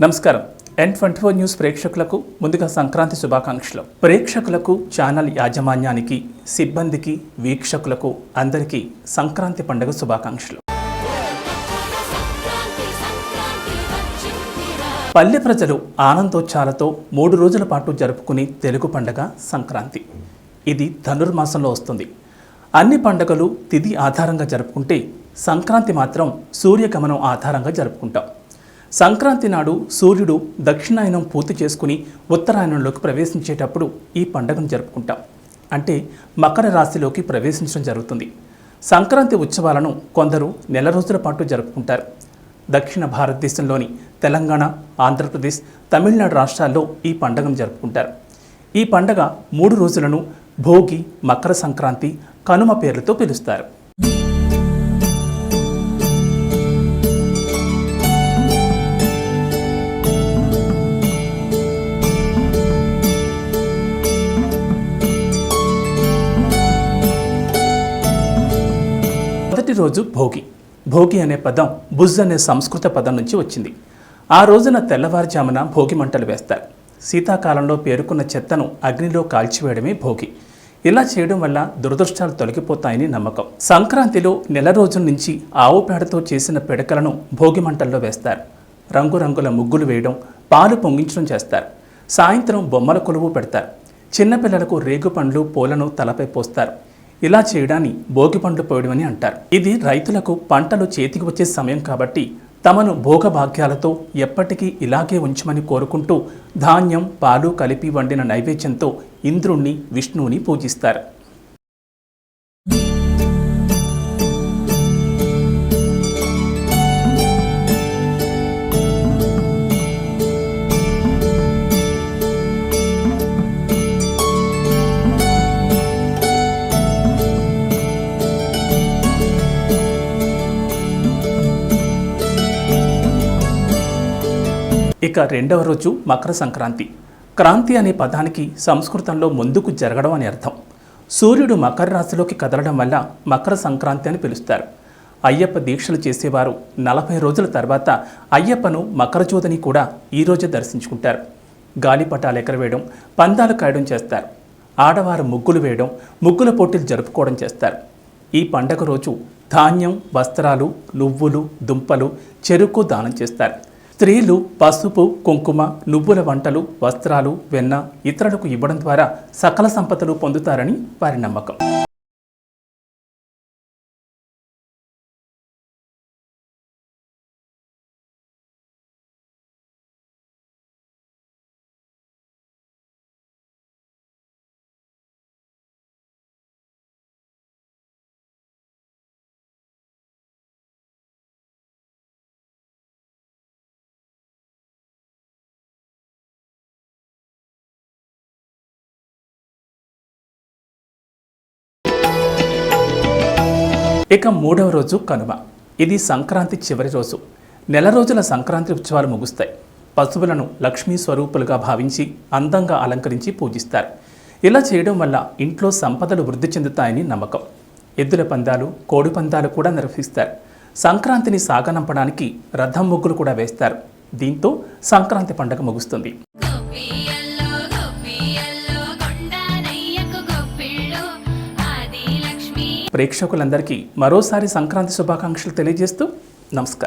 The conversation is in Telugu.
నమస్కారం. N24 న్యూస్ ప్రేక్షకులకు ముందుగా సంక్రాంతి శుభాకాంక్షలు. ప్రేక్షకులకు, ఛానల్ యాజమాన్యానికి, సిబ్బందికి, వీక్షకులకు అందరికీ సంక్రాంతి పండుగ శుభాకాంక్షలు. పల్లె ప్రజలు ఆనందోత్సాహాలతో 3 రోజుల పాటు జరుపుకునే తెలుగు పండుగ సంక్రాంతి. ఇది ధనుర్మాసంలో వస్తుంది. అన్ని పండుగలు తిథి ఆధారంగా జరుపుకుంటే సంక్రాంతి మాత్రం సూర్యగమనం ఆధారంగా జరుపుకుంటాం. సంక్రాంతి నాడు సూర్యుడు దక్షిణాయనం పూర్తి చేసుకుని ఉత్తరాయణంలోకి ప్రవేశించేటప్పుడు ఈ పండుగను జరుపుకుంటాం. అంటే మకర రాశిలోకి ప్రవేశించడం జరుగుతుంది. సంక్రాంతి ఉత్సవాలను కొందరు నెల రోజుల పాటు జరుపుకుంటారు. దక్షిణ భారతదేశంలోని తెలంగాణ, ఆంధ్రప్రదేశ్, తమిళనాడు రాష్ట్రాల్లో ఈ పండుగను జరుపుకుంటారు. ఈ పండుగ 3 రోజులను భోగి, మకర సంక్రాంతి, కనుమ పేర్లతో పిలుస్తారు. మొదటి రోజు భోగి. భోగి అనే పదం బుజ్ అనే సంస్కృత పదం నుంచి వచ్చింది. ఆ రోజున తెల్లవారుజామున భోగి మంటలు వేస్తారు. శీతాకాలంలో పేరుకున్న చెత్తను అగ్నిలో కాల్చివేయడమే భోగి. ఇలా చేయడం వల్ల దురదృష్టాలు తొలగిపోతాయని నమ్మకం. సంక్రాంతిలో నెల రోజుల నుంచి ఆవు పేడతో చేసిన పిడకలను భోగి మంటల్లో వేస్తారు. రంగురంగుల ముగ్గులు వేయడం, పాలు పొంగించడం చేస్తారు. సాయంత్రం బొమ్మల కొలువు పెడతారు. చిన్నపిల్లలకు రేగు పండ్లు, పూలను తలపై పోస్తారు. ఇలా చేయడాన్ని భోగి పండ్లు పోయడం అని అంటారు. ఇది రైతులకు పంటలు చేతికి వచ్చే సమయం కాబట్టి తమను భోగభాగ్యాలతో ఎప్పటికీ ఇలాగే ఉంచమని కోరుకుంటూ ధాన్యం, పాలు కలిపి వండిన నైవేద్యంతో ఇంద్రుణ్ణి, విష్ణువుని పూజిస్తారు. ఇక రెండవ రోజు మకర సంక్రాంతి. క్రాంతి అనే పదానికి సంస్కృతంలో ముందుకు జరగడం అని అర్థం. సూర్యుడు మకర రాశిలోకి కదలడం వల్ల మకర సంక్రాంతి అని పిలుస్తారు. అయ్యప్ప దీక్షలు చేసేవారు 40 రోజుల తర్వాత అయ్యప్పను మకరజ్యోతిని కూడా ఈరోజే దర్శించుకుంటారు. గాలిపటాలు ఎగరవేయడం, పందాలు కాయడం చేస్తారు. ఆడవారు ముగ్గులు వేయడం, ముగ్గుల పోటీలు జరుపుకోవడం చేస్తారు. ఈ పండగ రోజు ధాన్యం, వస్త్రాలు, నువ్వులు, దుంపలు, చెరుకు దానం చేస్తారు. స్త్రీలు పసుపు, కుంకుమ, నువ్వుల వంటలు, వస్త్రాలు, వెన్న ఇతరులకు ఇవ్వడం ద్వారా సకల సంపదలు పొందుతారని వారి నమ్మకం. ఇక 3వ రోజు కనుమ. ఇది సంక్రాంతి చివరి రోజు. నెల రోజుల సంక్రాంతి ఉత్సవాలు ముగుస్తాయి. పశువులను లక్ష్మీ స్వరూపులుగా భావించి అందంగా అలంకరించి పూజిస్తారు. ఇలా చేయడం వల్ల ఇంట్లో సంపదలు వృద్ధి చెందుతాయని నమ్మకం. ఎద్దుల పందాలు, కోడి పందాలు కూడా నిర్వహిస్తారు. సంక్రాంతిని సాగనంపడానికి రథం ముగ్గులు కూడా వేస్తారు. దీంతో సంక్రాంతి పండుగ ముగుస్తుంది. ప్రేక్షకులందరికీ మరోసారి సంక్రాంతి శుభాకాంక్షలు తెలియజేస్తూ నమస్కారం.